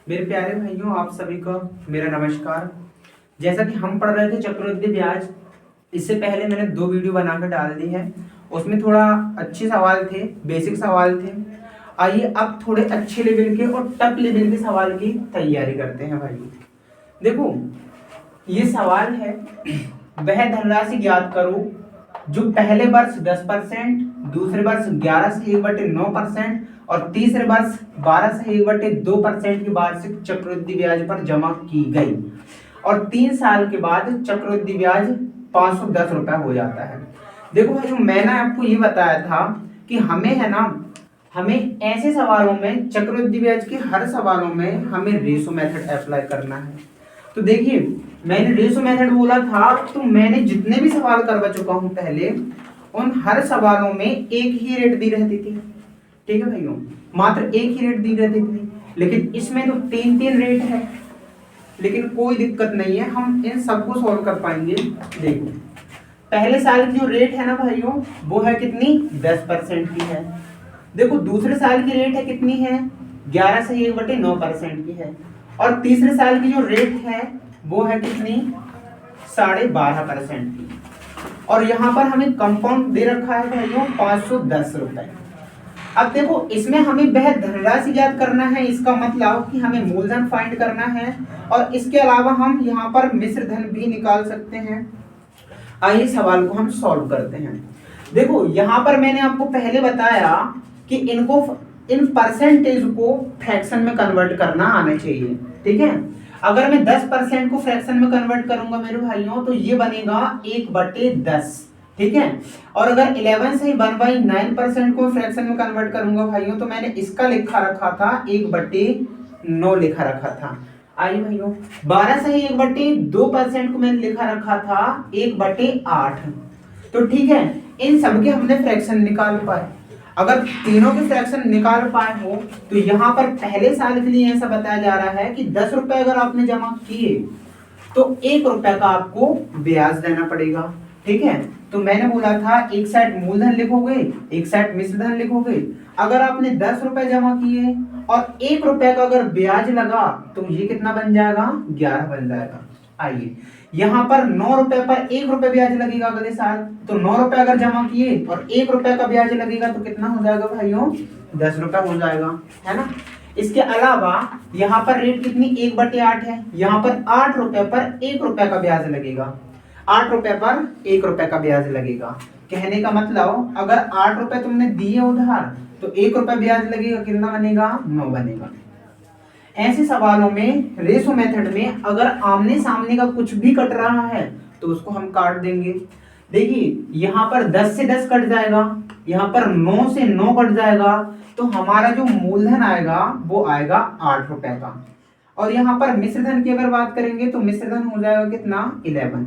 मेरे प्यारे भाइयों, आप सभी को मेरा नमस्कार। जैसा कि हम पढ़ रहे थे चक्रवृद्धि ब्याज, इससे पहले मैंने 2 वीडियो बनाकर डाल दी है। उसमें थोड़ा अच्छे सवाल थे, बेसिक सवाल थे। आइए अब थोड़े अच्छे लेवल के और टफ लेवल के सवाल की तैयारी करते हैं भाइयों। देखो, ये सवाल है, वह धनराशि ज्ञात करो जो पहले वर्ष 10%, दूसरे वर्ष 11 से 1/9% और तीसरे वर्ष 12 से 1/2% की वार्षिक चक्रवृद्धि ब्याज पर जमा की गई और 3 साल के बाद चक्रवृद्धि ब्याज 510 रुपए हो जाता है। देखो भाई, जो मैंने आपको ये बताया था कि हमें है ना, हमें ऐसे सवालों में चक्रवृद्धि ब्याज के हर सवालों में हमें रेशो मेथड अप्लाई करना है। तो देखिए, मैंने रेशो मेथड बोला था, तो मैंने जितने भी सवाल करवा चुका हूं पहले, उन हर सवालों में एक ही रेट दी रहती थी। ठीक है भाइयों, मात्र एक ही रेट दी रहती थी। लेकिन इसमें तो 3 रेट है, लेकिन कोई दिक्कत नहीं है, हम इन सबको सॉल्व कर पाएंगे। देखो, पहले साल की जो रेट है ना भाइयों, वो है कितनी? 10% की है। देखो, दूसरे साल की रेट है कितनी है? 11 से 1/9% की है। और तीसरे साल की जो रेट है वो है कितनी? 12.5% की। और यहाँ पर हमें कंपाउंड दे रखा है भाइयों 510 रुपए। अब देखो, इसमें हमें वह धनराशि ज्ञात करना है, इसका मतलब कि हमें मूलधन फाइंड करना है। और इसके अलावा हम यहाँ पर मिश्र धन भी निकाल सकते हैं। आइए सवाल को हम सॉल्व करते हैं। देखो, यहाँ पर मैंने आपको पहले बताया कि इन परसेंटेज को फ्रैक्शन में कन्वर्ट करना आना चाहिए। ठीक है, अगर मैं 10% को फ्रैक्शन में कन्वर्ट करूंगा मेरे भाइयों, तो ये बनेगा 1/10। ठीक है, और अगर 11 से 1/9% को फ्रैक्शन में कन्वर्ट करूंगा भाइयों, तो मैंने इसका लिखा रखा था 1/9 लिखा रखा था। आइए भाइयों, 12 से 1/2% को मैंने लिखा रखा था 1/8। तो ठीक है, इन सबके हमने फ्रैक्शन निकाल पाए। अगर तीनों के फ्रैक्शन निकाल पाए हो, तो यहाँ पर पहले साल के लिए ऐसा बताया जा रहा है कि 10 रुपए अगर आपने जमा किए तो 1 रुपए का आपको ब्याज देना पड़ेगा। ठीक है, तो मैंने बोला था एक साइड मूलधन लिखोगे, एक साइड मिश्रधन लिखोगे। अगर आपने 10 रुपए जमा किए और 1 रुपए का अगर ब्याज लगा, तो ये कितना बन जाएगा? 11 बन जाएगा। आइए, यहाँ पर 9 रुपए पर 1 रुपए ब्याज लगेगा अगले साल, तो 9 रुपए अगर जमा किए और 1 रुपए का ब्याज लगेगा तो कितना हो जाएगा भाइयों? 10 रुपए हो जाएगा, है ना। इसके अलावा यहाँ पर रेट कितनी? 1/8 है। यहाँ पर 8 रुपए पर 1 रुपए का ब्याज लगेगा। 8 रुपए पर 1 रुपए का ब्याज लगेगा। कहने का मतलब, अगर 8 रुपए तुमने दिए उधार, तो 1 रुपए ब्याज लगेगा, कितना बनेगा? 9 बनेगा। ऐसे सवालों में रेशो मेथड में अगर आमने सामने का कुछ भी कट रहा है तो उसको हम काट देंगे। देखिए, यहाँ पर 10 से 10 कट जाएगा, यहाँ पर 9 से 9 कट जाएगा, तो हमारा जो मूलधन आएगा वो आएगा 8 रुपए का। और यहाँ पर मिश्रधन की अगर बात करेंगे तो मिश्रधन हो जाएगा कितना? 11।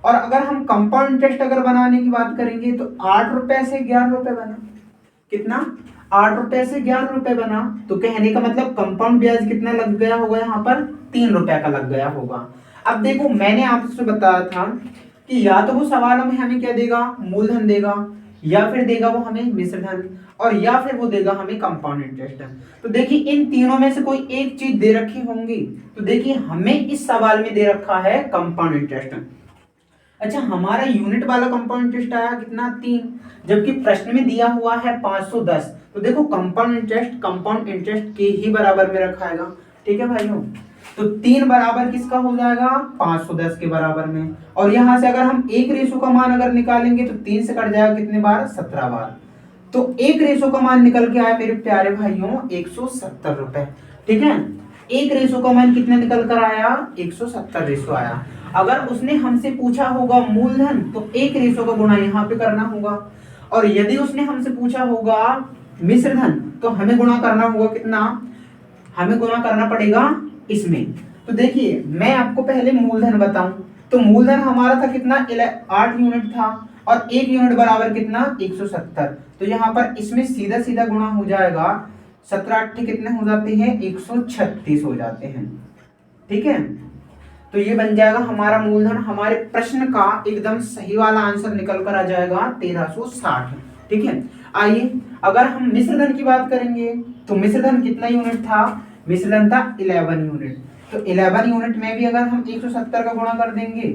और अगर हम कंपाउंड इंटरेस्ट अगर बनाने की बात करेंगे तो 8 रुपए से 11 रुपए बना। कितना? 8 रुपए से 11 रुपए बना। तो कहने का मतलब कंपाउंड ब्याज कितना लग गया होगा? यहाँ पर 3 रुपए का लग गया होगा। अब देखो, मैंने आपसे बताया था कि या तो वो सवालों में हमें क्या देगा? मूलधन देगा, या फिर देगा वो हमें मिश्रधन, और या फिर वो देगा हमें कंपाउंड इंटरेस्ट। तो देखिए, इन तीनों में से कोई एक चीज दे रखी होंगी। तो देखिए, हमें इस सवाल में दे रखा है कंपाउंड इंटरेस्ट। अच्छा, हमारा यूनिट वाला कंपाउंड इंटरेस्ट आया कितना? 3, जबकि प्रश्न में दिया हुआ है 510। तो देखो, कंपाउंड इंटरेस्ट के ही बराबर में रखाएगा। ठीक है भाइयों, तो 3 बराबर किसका हो जाएगा? 510 के बराबर में। और यहां से अगर हम एक रेशो का मान अगर निकालेंगे तो 3 से कट जाएगा कितने बार? 17 बार। तो एक रेशो का मान निकल के आया मेरे प्यारे भाइयों 170 रुपए। ठीक है, एक रेशो का मान कितना निकल कर आया? 170 रेशो आया। अगर उसने हमसे पूछा होगा मूलधन, तो एक रेशो का गुणा यहाँ पे करना होगा। और यदि उसने हमसे पूछा होगा मिश्रधन, तो हमें गुणा करना होगा कितना? हमें गुणा करना पड़ेगा इसमें। तो देखिए, मैं आपको पहले मूलधन बताऊं, तो मूलधन हमारा था कितना? 8 यूनिट था, और 1 यूनिट बराबर कितना? 170। तो यहाँ पर इसमें सीधा सीधा गुणा हो जाएगा। 17 8 कितने हो जाते हैं? 136 हो जाते हैं। ठीक है, तो ये बन जाएगा हमारा मूलधन। हमारे प्रश्न का एकदम सही वाला आंसर निकल कर आ जाएगा 1360। ठीक है, आइए अगर हम मिश्रधन की बात करेंगे तो मिश्रधन कितना यूनिट था? मिश्रण था 11 यूनिट। तो 11 यूनिट में भी अगर हम 170 का गुणा कर देंगे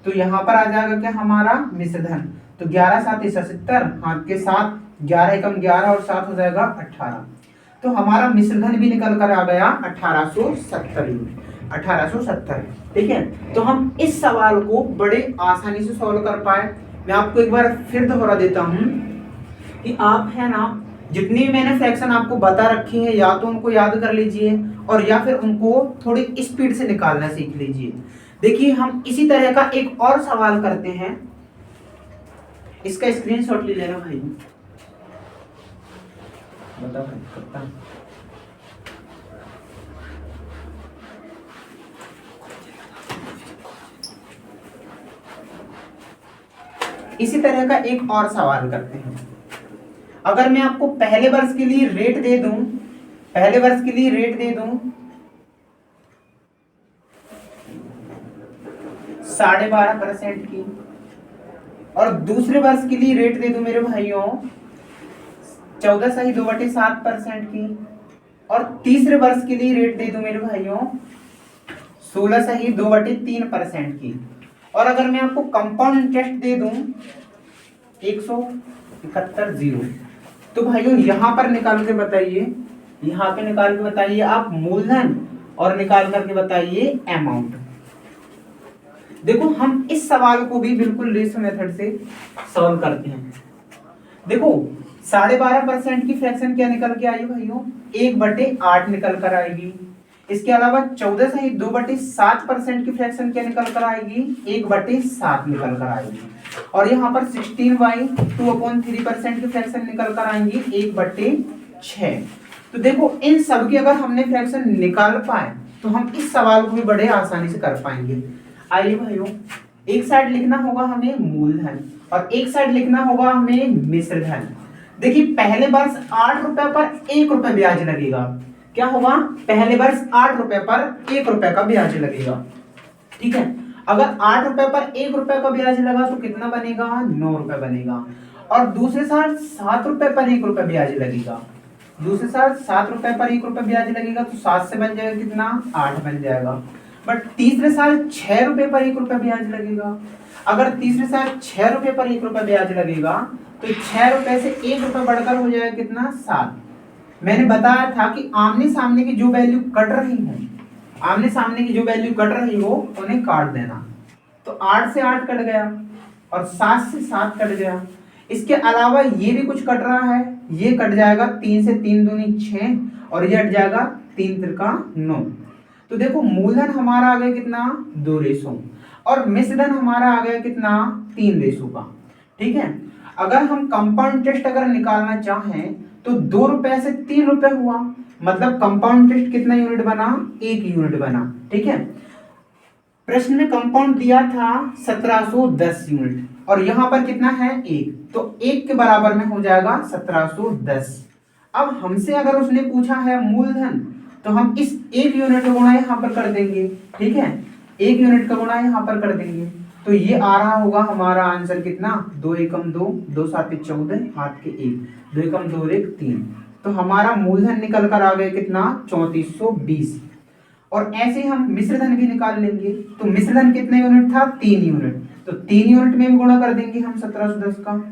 तो यहाँ पर आ जाएगा क्या हमारा मिश्रधन। तो 11 7 77, हाथ के साथ 11 एकम 11 और 7 हो जाएगा 18। तो हमारा मिश्रधन भी निकल कर आ गया 1870 यूनिट, 1870। ठीक है, तो हम इस सवाल को बड़े आसानी से सॉल्व कर पाए। मैं आपको एक बार फिर दोहरा देता हूं कि आप है ना, जितनी मैंने फ्रैक्शन आपको बता रखी है या तो उनको याद कर लीजिए और या फिर उनको थोड़ी स्पीड से निकालना सीख लीजिए। देखिए हम इसी तरह का एक और सवाल करते हैं, इसका स्क्रीनशॉट ले लेना भाई। बताओ करता इसी तरह का एक और सवाल करते हैं। अगर मैं आपको पहले वर्ष के लिए रेट दे दूं, पहले वर्ष के लिए रेट दे दूं 12.5% की, और दूसरे वर्ष के लिए रेट दे दूं मेरे भाइयों 14.2/7% की, और तीसरे वर्ष के लिए रेट दे दूं मेरे भाइयों 16.2/3% की, और अगर मैं आपको कंपाउंड इंटरेस्ट दे दूं 171 तो भाइयों यहां पर निकाल के बताइए, यहां पे निकाल के बताइए आप मूलधन और निकाल करके बताइए अमाउंट। देखो हम इस सवाल को भी बिल्कुल रेशो मेथड से सॉल्व करते हैं। देखो 12.5% की फ्रैक्शन क्या निकल के आई भाइयों, 1/8 निकल कर आएगी। इसके अलावा 14.2/7% की फ्रैक्शन क्या निकल कर आएगी, 1/7 निकल कर आएगी। और यहाँ पर 16/2/3% की फ्रैक्शन निकल कर आएंगी 1/6। तो देखो इन सब की अगर हमने फ्रैक्शन निकाल पाए तो हम इस सवाल को भी बड़े आसानी से कर पाएंगे। आइए भाइयों, एक साइड लिखना होगा हमें मूलधन और एक साइड लिखना होगा हमें मिश्रधन। देखिए पहले वर्ष 8 रुपए पर 1 रुपए ब्याज लगेगा। क्या होगा, पहले वर्ष 8 रुपए पर 1 रुपए का ब्याज लगेगा। ठीक है, अगर 8 रुपए पर 1 रुपए का ब्याज लगा तो कितना बनेगा, 9 रुपए बनेगा। और दूसरे साल 7 रुपए पर 1 रुपए ब्याज लगेगा, दूसरे साल 7 रुपए पर 1 रुपए ब्याज लगेगा तो 7 से बन जाएगा कितना, 8 बन जाएगा। बट तीसरे साल 6 रुपए पर 1 रुपए ब्याज लगेगा। अगर तीसरे साल 6 रुपए पर 1 रुपए ब्याज लगेगा तो 6 रुपए से 1 रुपए बढ़कर हो जाएगा कितना, 7। मैंने बताया था कि आमने सामने की जो वैल्यू कट रही हो, आमने सामने की जो वैल्यू कट रही हो उन्हें काट देना। तो 8 से 8 कट गया और 7 से 7 कट गया। इसके अलावा ये भी कुछ कट रहा है, ये कट जाएगा, 3 से 3 दूनी 6 और ये हट जाएगा 3 त्रिका 9। तो देखो मूलधन हमारा आ गया कितना, 2 रेशो, और मिश्रधन हमारा आ गया कितना, 3 रेशो का। ठीक है, अगर हम कंपाउंड इंटरेस्ट अगर निकालना चाहें तो 2 रुपए से 3 रुपए हुआ, मतलब कंपाउंड इंटरेस्ट कितना यूनिट बना, 1 यूनिट बना। ठीक है, प्रश्न में कंपाउंड दिया था 1710 यूनिट और यहां पर कितना है, 1, तो 1 के बराबर में हो जाएगा 1710। अब हमसे अगर उसने पूछा है मूलधन तो हम इस 1 यूनिट का गुणा यहां पर कर देंगे। ठीक है, 1 यूनिट का गुणा यहां पर कर देंगे तो ये आ रहा होगा हमारा आंसर कितना, 2 एकम 2, 2 7 14, हाथ के 1, 2 एकम 2 1 3। तो हमारा मूलधन निकल कर आ गया कितना, 3420। और ऐसे हम मिश्रधन भी निकाल लेंगे। तो मिश्रधन कितने यूनिट था, 3 यूनिट, तो 3 यूनिट में भी गुणा कर देंगे हम 1710 का।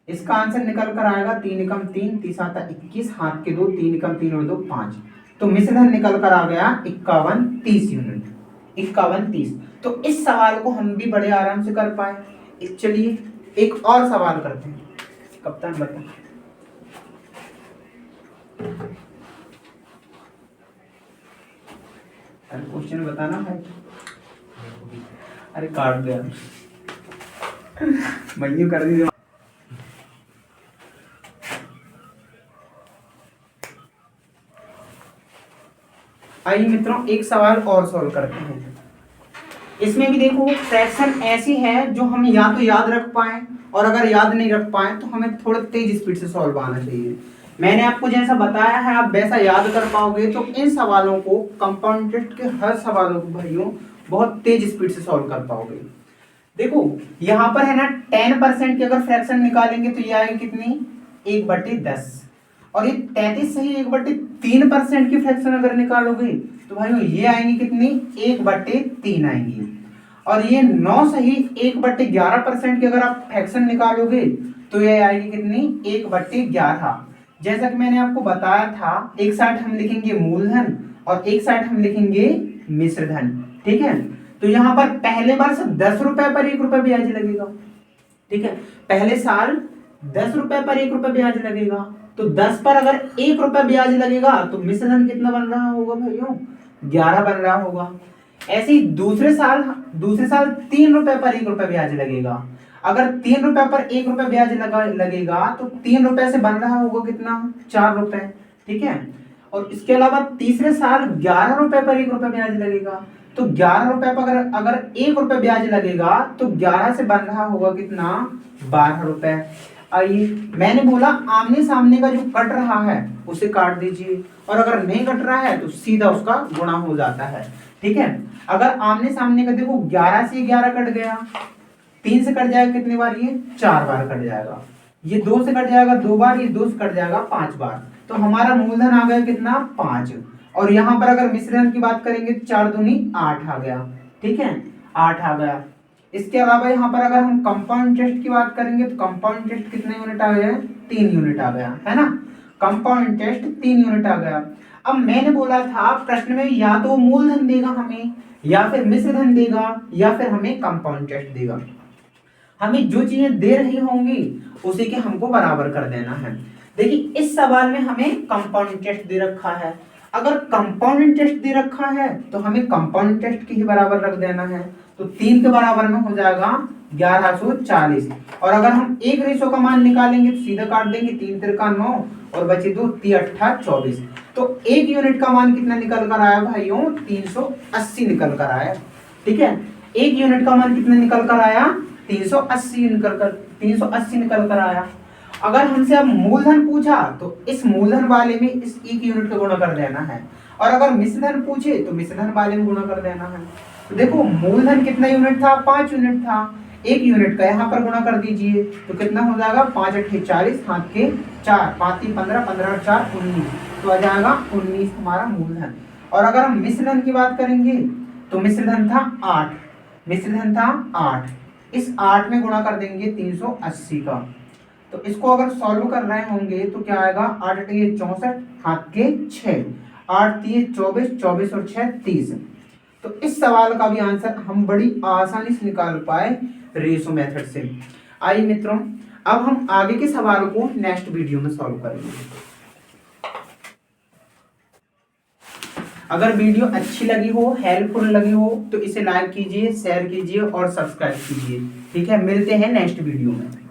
इसका आंसर निकल कर आएगा 3 एकम 3, 3 7 21, हाथ के 2, 3 एकम 3 और 2 5। तो मिश्रधन निकल कर आ गया 5130 यूनिट, 5130। तो इस सवाल को हम भी बड़े आराम से कर पाए। चलिए एक और सवाल करते हैं। कप्तान बता, अरे क्वेश्चन बताना है, अरे काट दे मन्यू कर दीजिए। आइए मित्रों एक सवाल और सॉल्व करते हैं। इसमें भी देखो फ्रैक्शन ऐसी है जो हम या तो याद रख पाए और अगर याद नहीं रख पाए तो हमें थोड़ा तेज स्पीड से सॉल्व आना चाहिए। मैंने आपको जैसा बताया है आप वैसा याद कर पाओगे तो इन सवालों को, कंपाउंड इंटरेस्ट के हर सवालों को भाइयों बहुत तेज स्पीड से सॉल्व कर पाओगे। देखो यहाँ पर है ना 10% की अगर फ्रैक्शन निकालेंगे तो ये आएगी कितनी, 1/10। और ये 33 सही 1/3% की फ्रैक्शन अगर निकालोगे तो भाइयों ये आएंगी कितनी 1/3 आएंगी। और ये 9 सही 1/11% की अगर आप फ्रैक्शन निकालोगे तो ये आएगी कितनी 1/11। जैसा कि मैंने आपको बताया था एक साइड हम लिखेंगे मूलधन और एक साइड हम लिखेंगे मिश्रधन। ठीक है, तो यहाँ पर पहले वर्ष 10 रुपए पर 1 रुपए ब्याज लगेगा। ठीक है, पहले साल 10 रुपए पर 1 रुपए ब्याज लगेगा, तो 10 पर अगर 1 रुपए ब्याज लगेगा तो मिश्रधन कितना बन रहा होगा भाइयों 11 बन रहा होगा। ऐसे ही दूसरे साल 3 रुपए पर 1 रुपए ब्याज लगेगा। अगर 3 रुपए पर 1 रुपए ब्याज लगेगा तो 3 रुपए से बन रहा होगा कितना 4 रुपए। ठीक है, और इसके अलावा तीसरे साल 11 रुपए पर 1 रुपए ब्याज लगेगा, तो 11 रुपए पर अगर 1 रुपए ब्याज लगेगा तो 11 से बन रहा होगा कितना 12 रुपए। आइए मैंने बोला आमने सामने का जो कट रहा है उसे काट दीजिए, और अगर नहीं कट रहा है तो सीधा उसका गुणा हो जाता है। ठीक है, अगर आमने सामने का देखो 11 से 11 कट गया, 3 से कट जाएगा कितनी बार ये 4 बार कट जाएगा, ये 2 से कट जाएगा 2 बार, ये 2 से कट जाएगा 5 बार, तो हमारा मूलधन आ गया कितना 5। और यहाँ पर अगर मिश्रण की बात करेंगे 4 दूनी 8 आ गया। ठीक है, 8 आ गया। इसके अलावा यहाँ पर अगर हम कंपाउंड इंटरेस्ट की बात करेंगे तो कंपाउंड इंटरेस्ट कितने यूनिट आ गया 3 यूनिट आ गया है ना, कंपाउंड इंटरेस्ट 3 यूनिट आ गया। अब मैंने बोला था प्रश्न में या तो मूलधन देगा हमें, या फिर मिश्रधन देगा, या फिर हमें कंपाउंड इंटरेस्ट देगा। हमें जो चीजें दे रही होंगी उसी के हमको बराबर कर देना है। देखिए इस सवाल में हमें कंपाउंड इंटरेस्ट दे रखा है, अगर कंपाउंड इंटरेस्ट दे रखा है तो हमें कंपाउंड इंटरेस्ट के ही बराबर रख देना है, तो 3 के बराबर में हो जाएगा 1140। और अगर हम एक रेशो का मान निकालेंगे तो सीधा काट देंगे, 3 तिरका 9 और बचे 2 3 8 24, तो 1 यूनिट का मान कितना निकल कर आया भाइयों 380 निकल कर आया। ठीक है, 1 यूनिट का मान कितना निकल कर आया 380 निकल कर आया। अगर हमसे अब मूलधन पूछा तो इस मूलधन वाले में इस 1 यूनिट का गुणा कर देना है, और अगर मिश्रधन पूछे तो मिश्रधन वाले में गुणा कर देना है। तो देखो मूलधन कितना यूनिट था 5 यूनिट था, 1 यूनिट का यहाँ पर गुणा कर दीजिए तो कितना हो जाएगा 5 8 40, हाथ के 4, 5 3 15, 15 और 4 19, तो आ जाएगा 19 हमारा मूलधन। और अगर हम मिश्रधन की बात करेंगे तो मिश्रधन था 8, इस 8 में गुणा कर देंगे 380 का, तो इसको अगर सॉल्व कर रहे होंगे तो क्या आएगा 8 8 64, हाथ के 6, 8 3 24, 24 और 6 30। तो इस सवाल का भी आंसर हम बड़ी आसानी से निकाल पाए रेशो मेथड से। आइए मित्रों अब हम आगे के सवाल को नेक्स्ट वीडियो में सॉल्व करेंगे। अगर वीडियो अच्छी लगी हो, हेल्पफुल लगी हो तो इसे लाइक कीजिए, शेयर कीजिए और सब्सक्राइब कीजिए। ठीक है, मिलते हैं नेक्स्ट वीडियो में।